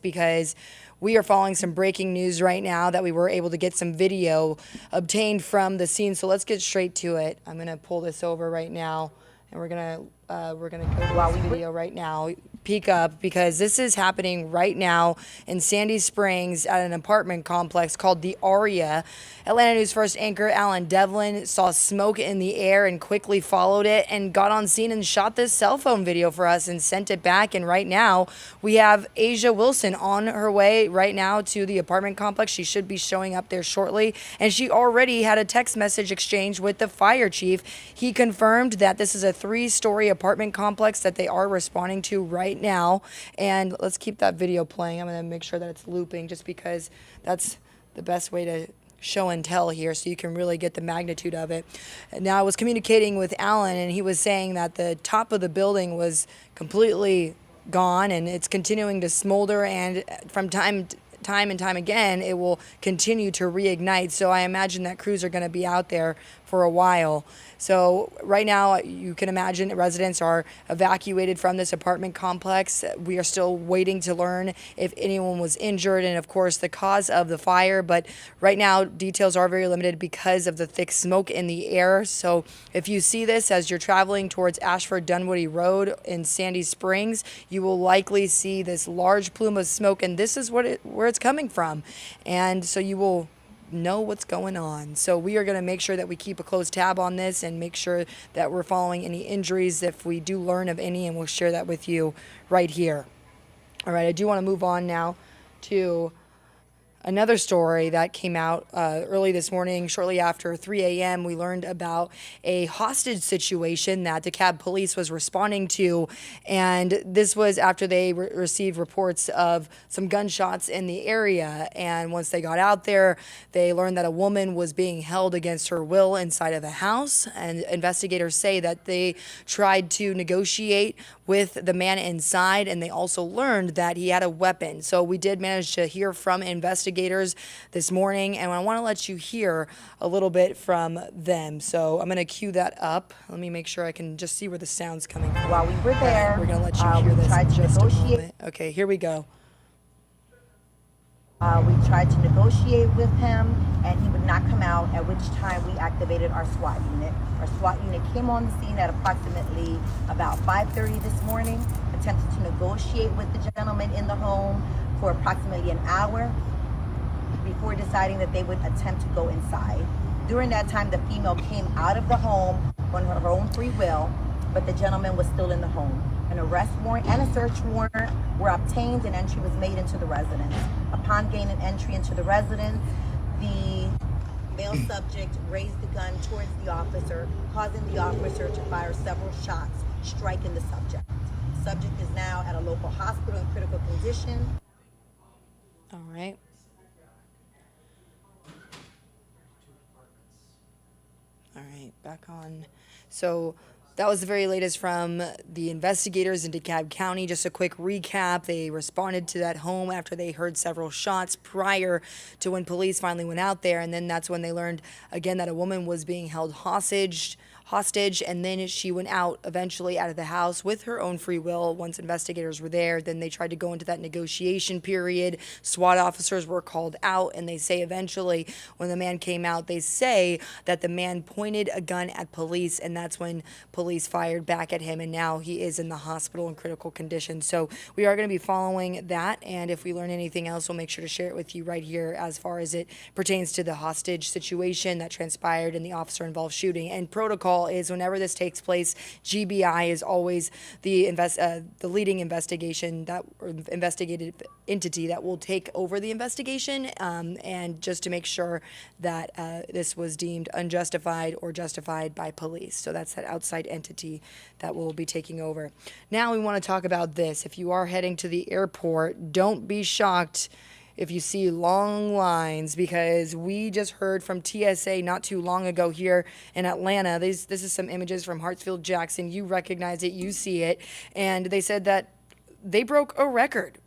because we are following some breaking news right now that we were able to get some video obtained from the scene. So let's get straight to it. I'm gonna pull this over right now, and we're gonna go to this video right now. Peek up, because this is happening right now in Sandy Springs at an apartment complex called the Aria. Atlanta News First anchor Alan Devlin saw smoke in the air and quickly followed it and got on scene and shot this cell phone video for us and sent it back. And right now we have Asia Wilson on her way right now to the apartment complex. She should be showing up there shortly, and she already had a text message exchange with the fire chief. He confirmed that this is a 3-story apartment complex that they are responding to right now. And let's keep that video playing. I'm going to make sure that it's looping, just because that's the best way to show and tell here, so you can really get the magnitude of it. Now, I was communicating with Alan, and he was saying that the top of the building was completely gone, and it's continuing to smolder, and from time and time again, it will continue to reignite. So I imagine that crews are going to be out there for a while. So right now, you can imagine residents are evacuated from this apartment complex. We are still waiting to learn if anyone was injured and, of course, the cause of the fire. But right now, details are very limited because of the thick smoke in the air. So if you see this as you're traveling towards Ashford Dunwoody Road in Sandy Springs, you will likely see this large plume of smoke, and this is where it's coming from. And so you will know what's going on. So we are going to make sure that we keep a close tab on this and make sure that we're following any injuries if we do learn of any, and we'll share that with you right here. All right, I do want to move on now to another story that came out early this morning. Shortly after 3 a.m., we learned about a hostage situation that Dekalb police was responding to. And this was after they received reports of some gunshots in the area. And once they got out there, they learned that a woman was being held against her will inside of a house. And investigators say that they tried to negotiate with the man inside, and they also learned that he had a weapon. So we did manage to hear from investigators this morning, and I want to let you hear a little bit from them. So I'm going to cue that up. Let me make sure I can just see where the sound's coming from. While we were there, we're going to let you hear this in just a moment. Okay, here we go. We tried to negotiate with him, and he would not come out, at which time we activated our SWAT unit. Our SWAT unit came on the scene at approximately about 5:30 this morning, attempted to negotiate with the gentleman in the home for approximately an hour before deciding that they would attempt to go inside. During that time, the female came out of the home on her own free will, but the gentleman was still in the home. An arrest warrant and a search warrant were obtained, and entry was made into the residence. Upon gaining entry into the residence, the male subject raised the gun towards the officer, causing the officer to fire several shots, striking the subject. The subject is now at a local hospital in critical condition. All right. All right, back on. So that was the very latest from the investigators in DeKalb County. Just a quick recap. They responded to that home after they heard several shots prior to when police finally went out there. And then that's when they learned again that a woman was being held hostage, and then she went out eventually out of the house with her own free will once investigators were there. Then they tried to go into that negotiation period. SWAT officers were called out, and they say eventually when the man came out, they say that the man pointed a gun at police, and that's when police fired back at him, and now he is in the hospital in critical condition. So we are going to be following that, and if we learn anything else, we'll make sure to share it with you right here as far as it pertains to the hostage situation that transpired in the officer-involved shooting. And protocol is whenever this takes place, GBI is always the leading investigation that or investigative entity that will take over the investigation, and just to make sure that this was deemed unjustified or justified by police. So that's that outside entity that will be taking over. Now we want to talk about this. If you are heading to the airport, don't be shocked if you see long lines, because we just heard from TSA not too long ago here in Atlanta. This is some images from Hartsfield-Jackson. You recognize it, you see it. And they said that they broke a record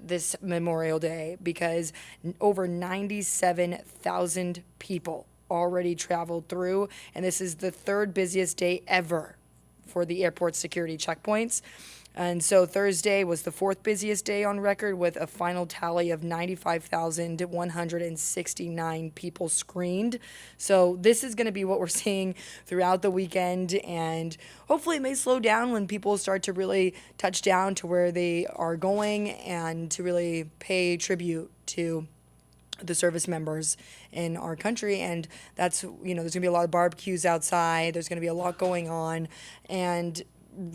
this Memorial Day, because over 97,000 people already traveled through, and this is the third busiest day ever for the airport security checkpoints. And so Thursday was the fourth busiest day on record with a final tally of 95,169 people screened. So this is going to be what we're seeing throughout the weekend, and hopefully it may slow down when people start to really touch down to where they are going and to really pay tribute to the service members in our country. And that's, there's gonna be a lot of barbecues outside, there's gonna be a lot going on, and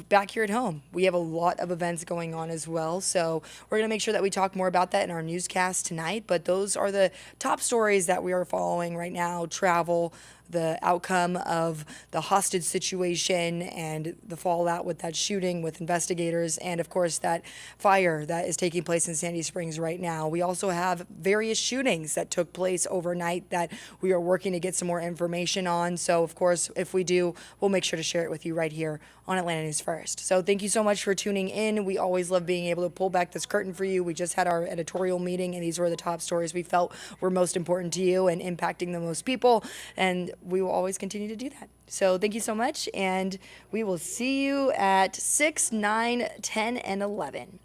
back here at home we have a lot of events going on as well. So we're going to make sure that we talk more about that in our newscast tonight, but those are the top stories that we are following right now: travel, the outcome of the hostage situation and the fallout with that shooting with investigators, and of course that fire that is taking place in Sandy Springs right now. We also have various shootings that took place overnight that we are working to get some more information on. So of course, if we do, we'll make sure to share it with you right here on Atlanta News First. So thank you so much for tuning in. We always love being able to pull back this curtain for you. We just had our editorial meeting, and these were the top stories we felt were most important to you and impacting the most people, and we will always continue to do that. So thank you so much, and we will see you at 6, 9, 10, and 11.